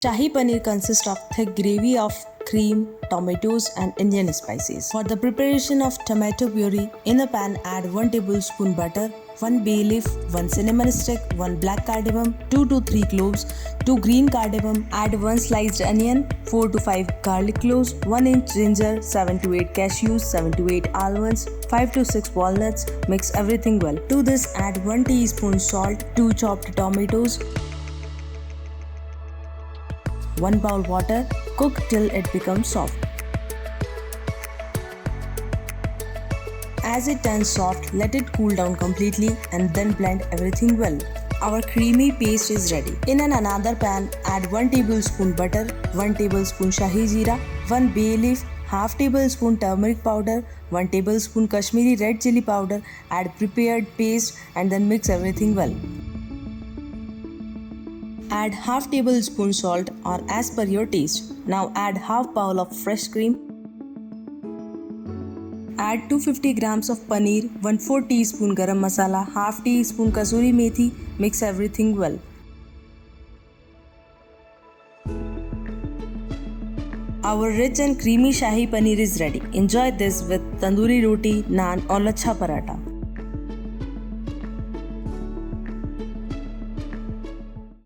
Shahi Paneer consists of thick gravy of cream, tomatoes and Indian spices. For the preparation of tomato puree, in a pan add 1 tablespoon butter, 1 bay leaf, 1 cinnamon stick, 1 black cardamom, 2 to 3 cloves, 2 green cardamom, add 1 sliced onion, 4 to 5 garlic cloves, 1 inch ginger, 7 to 8 cashews, 7 to 8 almonds, 5 to 6 walnuts. Mix everything well. To this add 1 teaspoon salt, 2 chopped tomatoes, 1 bowl water. Cook till it becomes soft. As it turns soft, let it cool down completely and then blend everything well. Our creamy paste is ready. In another pan, add 1 tablespoon butter, 1 tablespoon Shahi jeera, 1 bay leaf, half tablespoon turmeric powder, 1 tablespoon Kashmiri red chilli powder. Add prepared paste and then mix everything well. Add half tablespoon salt or as per your taste. Now add half bowl of fresh cream. Add 250 grams of paneer, 1/4 teaspoon garam masala, half teaspoon Kasuri methi. Mix everything well. Our rich and creamy Shahi Paneer is ready. Enjoy this with tandoori roti, naan or lachha paratha.